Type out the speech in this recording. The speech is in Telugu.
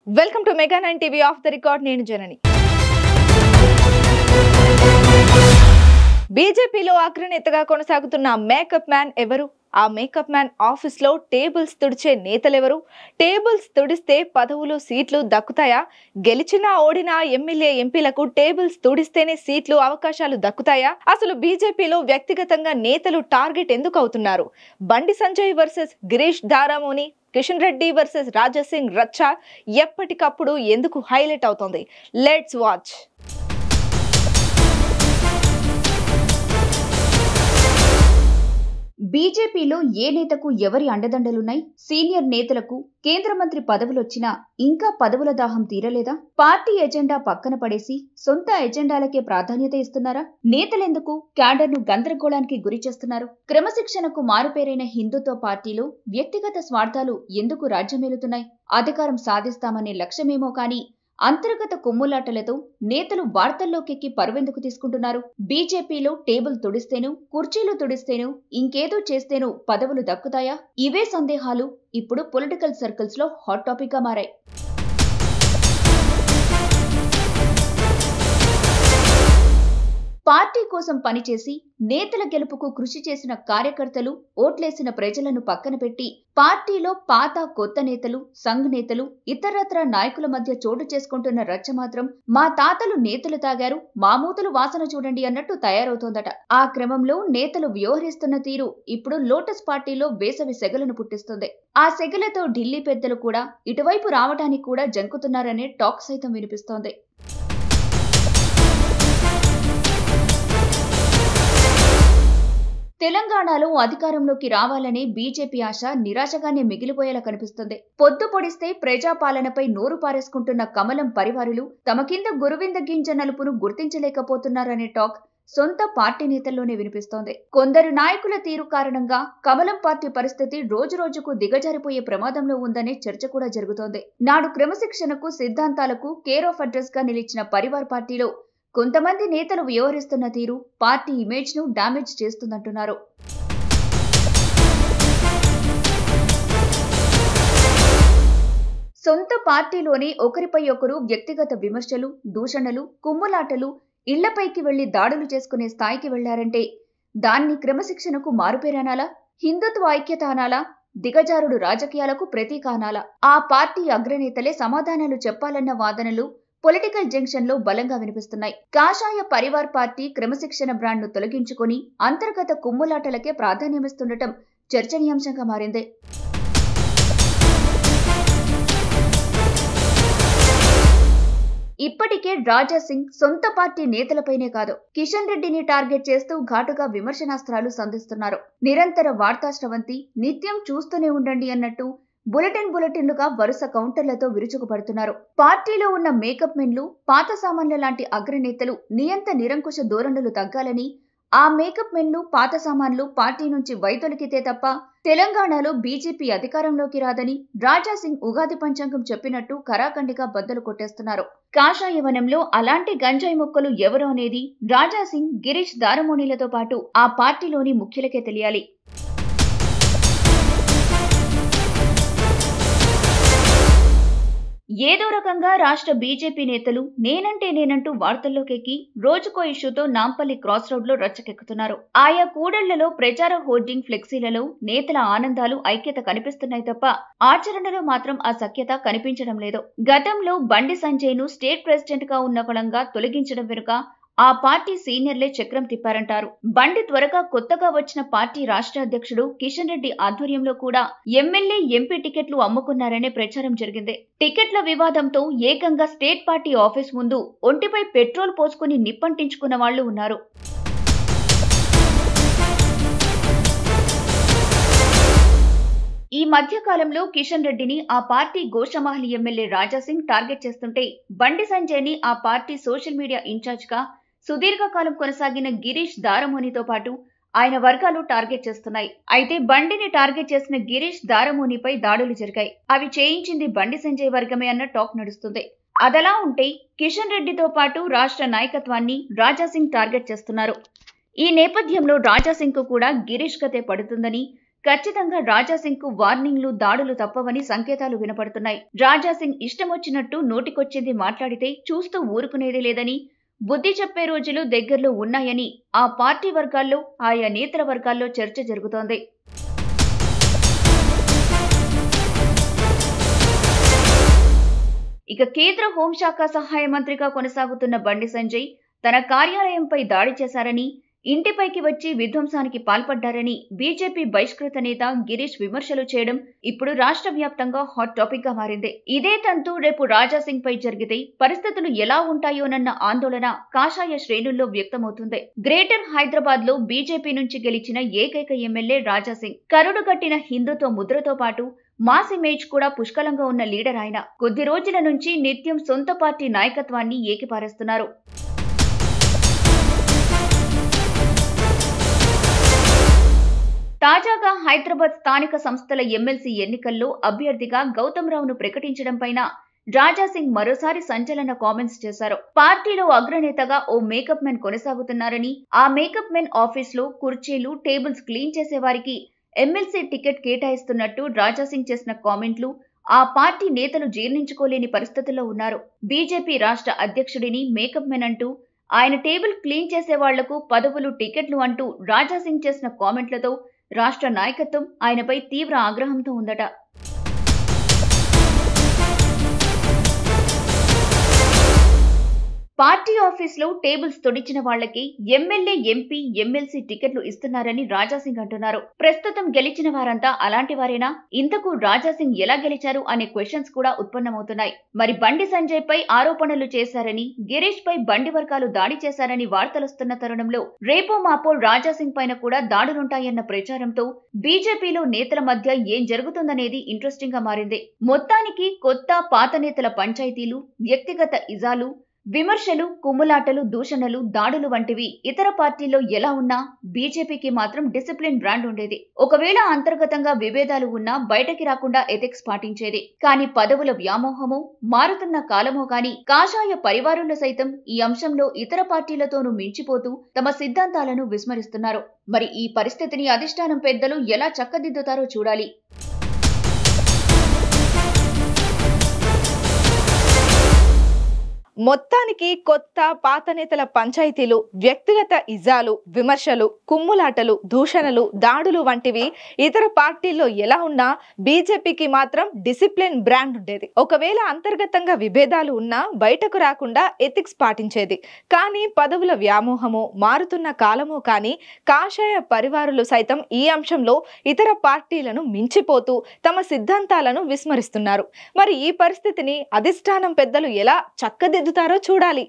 Welcome to mega 9 TV off the record. నేను జనని. బీజేపీలో అగ్రనేతగా కొనసాగుతున్న మేకప్ మ్యాన్ ఎవరు? ఆ మేకప్ మ్యాన్ ఆఫీస్ లో టేబుల్స్ తుడిచే నేతలెవరు? టేబుల్స్ తుడిస్తే పదవులు సీట్లు దక్కుతాయా? గెలిచినా ఓడినా ఎమ్మెల్యే ఎంపీలకు టేబుల్స్ తుడిస్తేనే సీట్లు అవకాశాలు దక్కుతాయా? అసలు బీజేపీలో వ్యక్తిగతంగా నేతలు టార్గెట్ ఎందుకు అవుతున్నారు? బండి సంజయ్ వర్సెస్ గిరీష్ దారామోని, కిషన్ రెడ్డి వర్సెస్ రాజా సింగ్ రచ్చ ఎప్పటికప్పుడు ఎందుకు హైలైట్ అవుతోంది? Let's watch. బీజేపీలో ఏ నేతకు ఎవరి అండదండలున్నాయి? సీనియర్ నేతలకు కేంద్ర మంత్రి పదవులొచ్చినా ఇంకా పదవుల దాహం తీరలేదా? పార్టీ ఎజెండా పక్కన పడేసి సొంత ఎజెండాలకే ప్రాధాన్యత ఇస్తున్నారా? నేతలెందుకు క్యాడర్ను గందరగోళానికి గురి చేస్తున్నారు? క్రమశిక్షణకు మారుపేరైన హిందుత్వ పార్టీలో వ్యక్తిగత స్వార్థాలు ఎందుకు రాజ్యమేలుతున్నాయి? అధికారం సాధిస్తామనే లక్ష్యమేమో కానీ అంతర్గత కొమ్ములాటలతో నేతలు వార్తల్లోకెక్కి పరువెందుకు తీసుకుంటున్నారు? బీజేపీలో టేబుల్ తుడిస్తేను, కుర్చీలు తుడిస్తేను, ఇంకేదో చేస్తేను పదవులు దక్కుతాయా? ఇవే సందేహాలు ఇప్పుడు పొలిటికల్ సర్కిల్స్ లో హాట్ టాపిక్ గా మారాయి. పార్టీ కోసం పనిచేసి నేతల గెలుపుకు కృషి చేసిన కార్యకర్తలు, ఓట్లేసిన ప్రజలను పక్కన పెట్టి పార్టీలో పాత కొత్త నేతలు, సంఘ్ నేతలు, ఇతరత్ర నాయకుల మధ్య చోటు చేసుకుంటున్న రచ్చ మాత్రం మా తాతలు నేతలు తాగారు, మా మూతలు వాసన చూడండి అన్నట్టు తయారవుతోందట. ఆ క్రమంలో నేతలు వ్యవహరిస్తున్న తీరు ఇప్పుడు లోటస్ పార్టీలో వేసవి సెగలను పుట్టిస్తుంది. ఆ సెగలతో ఢిల్లీ పెద్దలు కూడా ఇటువైపు రావడానికి కూడా జంకుతున్నారనే టాక్ సైతం వినిపిస్తోంది. తెలంగాణలో అధికారంలోకి రావాలనే బీజేపీ ఆశ నిరాశగానే మిగిలిపోయేలా కనిపిస్తుంది. పొద్దు పొడిస్తే ప్రజాపాలనపై నోరు పారేసుకుంటున్న కమలం పరివారులు తమ కింద గురువింద గింజ నలుపును గుర్తించలేకపోతున్నారనే టాక్ సొంత పార్టీ నేతల్లోనే వినిపిస్తోంది. కొందరు నాయకుల తీరు కారణంగా కమలం పార్టీ పరిస్థితి రోజురోజుకు దిగజారిపోయే ప్రమాదంలో ఉందనే చర్చ కూడా జరుగుతోంది. నాడు క్రమశిక్షణకు, సిద్ధాంతాలకు కేర్ ఆఫ్ అడ్రస్ గా నిలిచిన పరివార్ పార్టీలో కొంతమంది నేతలు వ్యవహరిస్తున్న తీరు పార్టీ ఇమేజ్ ను డ్యామేజ్ చేస్తుందంటున్నారు. సొంత పార్టీలోనే ఒకరిపై ఒకరు వ్యక్తిగత విమర్శలు, దూషణలు, కుమ్ములాటలు, ఇళ్లపైకి వెళ్లి దాడులు చేసుకునే స్థాయికి వెళ్లారంటే దాన్ని క్రమశిక్షణకు మారుపేరనాలా? హిందుత్వ ఐక్యత అనాలా? దిగజారుడు రాజకీయాలకు ప్రతీక అనాలా? ఆ పార్టీ అగ్రనేతలే సమాధానాలు చెప్పాలన్న వాదనలు పొలిటికల్ జంక్షన్ లో బలంగా వినిపిస్తున్నాయి. కాషాయ పరివార్ పార్టీ క్రమశిక్షణ బ్రాండ్ ను తొలగించుకొని అంతర్గత కుమ్ములాటలకే ప్రాధాన్యమిస్తుండటం చర్చనీయాంశంగా మారింది. ఇప్పటికే రాజా సింగ్ సొంత పార్టీ నేతలపైనే కాదు, కిషన్ రెడ్డిని టార్గెట్ చేస్తూ ఘాటుగా విమర్శనాస్త్రాలు సంధిస్తున్నారు. నిరంతర వార్తాశ్రవంతి, నిత్యం చూస్తూనే ఉండండి అన్నట్టు బులెటిన్లుగా వరుస కౌంటర్లతో విరుచుకుపడుతున్నారు. పార్టీలో ఉన్న మేకప్ మెన్లు, పాత సామాన్ల లాంటి అగ్రనేతలు నియంత నిరంకుశ ధోరణులు తగ్గాలని, ఆ మేకప్ మెన్లు, పాత సామాన్లు పార్టీ నుంచి వైదొలికితే తప్ప తెలంగాణలో బీజేపీ అధికారంలోకి రాదని రాజా సింగ్ ఉగాది పంచాంగం చెప్పినట్టు కరాఖండిగా బద్దలు కొట్టేస్తున్నారు. కాషాయవనంలో అలాంటి గంజాయి మొక్కలు ఎవరు అనేది రాజా సింగ్, గిరీష్ దారమోనిలతో పాటు ఆ పార్టీలోని ముఖ్యులకే తెలియాలి. ఏదో రకంగా రాష్ట్ర బీజేపీ నేతలు నేనంటూ వార్తల్లోకెక్కి రోజుకో ఇష్యూతో నాంపల్లి క్రాస్ రోడ్ లో రచ్చకెక్కుతున్నారు. ఆయా కూడళ్లలో ప్రచార హోర్డింగ్, ఫ్లెక్సీలలో నేతల ఆనందాలు, ఐక్యత కనిపిస్తున్నాయి తప్ప ఆచరణలో మాత్రం ఆ సఖ్యత కనిపించడం లేదు. గతంలో బండి సంజయ్ ను స్టేట్ ప్రెసిడెంట్ గా ఉన్న కొలంగా తొలగించడం వెనుక ఆ పార్టీ సీనియర్లే చక్రం తిప్పారంటారు. బండి త్వరగా కొత్తగా వచ్చిన పార్టీ రాష్ట్ర అధ్యక్షుడు కిషన్ రెడ్డి ఆధ్వర్యంలో కూడా ఎమ్మెల్యే, ఎంపీ టికెట్లు అమ్ముకున్నారనే ప్రచారం జరిగింది. టికెట్ల వివాదంతో ఏకంగా స్టేట్ పార్టీ ఆఫీస్ ముందు ఒంటిపై పెట్రోల్ పోసుకుని నిప్పంటించుకున్న వాళ్లు ఉన్నారు. ఈ మధ్య కాలంలో కిషన్ రెడ్డిని ఆ party Goshamahal MLA Raja Singh target చేస్తుంటే, బండి సంజయ్ ని ఆ పార్టీ సోషల్ మీడియా ఇన్ఛార్జ్ గా సుదీర్ఘకాలం కొనసాగిన గిరీష్ దారమోనితో పాటు ఆయన వర్గాలు టార్గెట్ చేస్తున్నాయి. అయితే బండిని టార్గెట్ చేసిన గిరీష్ దారమోనిపై దాడులు జరిగాయి. అవి చేయించింది బండి సంజయ్ వర్గమే అన్న టాక్ నడుస్తుంది. అదలా ఉంటే కిషన్ రెడ్డితో పాటు రాష్ట్ర నాయకత్వాన్ని రాజా సింగ్ టార్గెట్ చేస్తున్నారు. ఈ నేపథ్యంలో రాజా సింగ్ కు కూడా గిరీష్ కతే పడుతుందని ఖచ్చితంగా రాజాసింగ్ కు వార్నింగ్లు, దాడులు తప్పవని సంకేతాలు వినపడుతున్నాయి. రాజాసింగ్ ఇష్టమొచ్చినట్టు నోటికొచ్చింది మాట్లాడితే చూస్తూ ఊరుకునేది లేదని, బుద్ధి చెప్పే రోజులు దగ్గరలో ఉన్నాయని ఆ పార్టీ వర్గాల్లో, ఆయా నేతల వర్గాల్లో చర్చ జరుగుతోంది. ఇక కేంద్ర హోంశాఖ సహాయ మంత్రిగా కొనసాగుతున్న బండి సంజయ్ తన కార్యాలయంపై దాడి చేశారని, ఇంటిపైకి వచ్చి విధ్వంసానికి పాల్పడ్డారని బీజేపీ బహిష్కృత నేత గిరీష్ విమర్శలు చేయడం ఇప్పుడు రాష్ట్ర వ్యాప్తంగా హాట్ టాపిక్ గా మారింది. ఇదే తంతు రేపు రాజాసింగ్ పై జరిగితే పరిస్థితులు ఎలా ఉంటాయోనన్న ఆందోళన కాషాయ శ్రేణుల్లో వ్యక్తమవుతుంది. గ్రేటర్ హైదరాబాద్ లో బీజేపీ నుంచి గెలిచిన ఏకైక ఎమ్మెల్యే రాజాసింగ్. కరుడు కట్టిన హిందుత్వ ముద్రతో పాటు మాస్ ఇమేజ్ కూడా పుష్కలంగా ఉన్న లీడర్ ఆయన. కొద్ది రోజుల నుంచి నిత్యం సొంత పార్టీ నాయకత్వాన్ని ఏకిపారేస్తున్నారు. తాజాగా హైదరాబాద్ స్థానిక సంస్థల ఎమ్మెల్సీ ఎన్నికల్లో అభ్యర్థిగా గౌతమ్ రావును ప్రకటించడం పైన రాజాసింగ్ మరోసారి సంచలన కామెంట్స్ చేశారు. పార్టీలో అగ్రనేతగా ఓ మేకప్ మెన్ కొనసాగుతున్నారని, ఆ మేకప్ మెన్ ఆఫీస్ లో కుర్చీలు, టేబుల్స్ క్లీన్ చేసే వారికి ఎమ్మెల్సీ టికెట్ కేటాయిస్తున్నట్టు రాజాసింగ్ చేసిన కామెంట్లు ఆ పార్టీ నేతలు జీర్ణించుకోలేని పరిస్థితుల్లో ఉన్నారు. బీజేపీ రాష్ట్ర అధ్యక్షుడిని మేకప్ మెన్ అంటూ, ఆయన టేబుల్ క్లీన్ చేసే వాళ్లకు పదవులు, టికెట్లు అంటూ రాజాసింగ్ చేసిన కామెంట్లతో రాష్ట్ర నాయకత్వం ఆయనపై తీవ్ర ఆగ్రహంతో ఉందట. పార్టీ ఆఫీసులో టేబుల్స్ తొడిచిన వాళ్లకి ఎమ్మెల్యే, ఎంపీ, ఎమ్మెల్సీ టికెట్లు ఇస్తున్నారని రాజాసింగ్ అంటున్నారు. ప్రస్తుతం గెలిచిన వారంతా అలాంటి వారేనా? ఇంతకు రాజాసింగ్ ఎలా గెలిచారు అనే క్వశ్చన్స్ కూడా ఉత్పన్నమవుతున్నాయి. మరి బండి సంజయ్ పై ఆరోపణలు చేశారని, గిరీష్ పై బండి వర్గాలు దాడి చేశారని వార్తలొస్తున్న తరుణంలో రేపో మాపో రాజాసింగ్ పైన కూడా దాడులుంటాయన్న ప్రచారంతో బీజేపీలో నేతల మధ్య ఏం జరుగుతుందనేది ఇంట్రెస్టింగ్ గా మారింది. మొత్తానికి కొత్త, పాత నేతల పంచాయతీలు, వ్యక్తిగత ఇజాలు, విమర్శలు, కుమ్ములాటలు, దూషణలు, దాడులు వంటివి ఇతర పార్టీల్లో ఎలా ఉన్నా బీజేపీకి మాత్రం డిసిప్లిన్ బ్రాండ్ ఉండేది. ఒకవేళ అంతర్గతంగా విభేదాలు ఉన్నా బయటకి రాకుండా ఎథిక్స్ పాటించేది. కానీ పదవుల వ్యామోహమో, మారుతున్న కాలమో గాని కాషాయ పరివారులు సైతం ఈ అంశంలో ఇతర పార్టీలతోనూ మించిపోతూ తమ సిద్ధాంతాలను విస్మరిస్తున్నారు. మరి ఈ పరిస్థితిని అధిష్టానం పెద్దలు ఎలా చక్కదిద్దుతారో చూడాలి. మొత్తానికి కొత్త, పాత నేతల పంచాయతీలు, వ్యక్తిగత ఇజాలు, విమర్శలు, కుమ్ములాటలు, దూషణలు, దాడులు వంటివి ఇతర పార్టీల్లో ఎలా ఉన్నా బీజేపీకి మాత్రం డిసిప్లిన్ బ్రాండ్ ఉండేది. ఒకవేళ అంతర్గతంగా విభేదాలు ఉన్నా బయటకు రాకుండా ఎథిక్స్ పాటించేది. కానీ పదవుల వ్యామోహమో, మారుతున్న కాలమో కానీ కాషాయ పరివారులు సైతం ఈ అంశంలో ఇతర పార్టీలను మించిపోతూ తమ సిద్ధాంతాలను విస్మరిస్తున్నారు. మరి ఈ పరిస్థితిని అధిష్టానం పెద్దలు ఎలా చక్కదిద్దుతారో చూడాలి.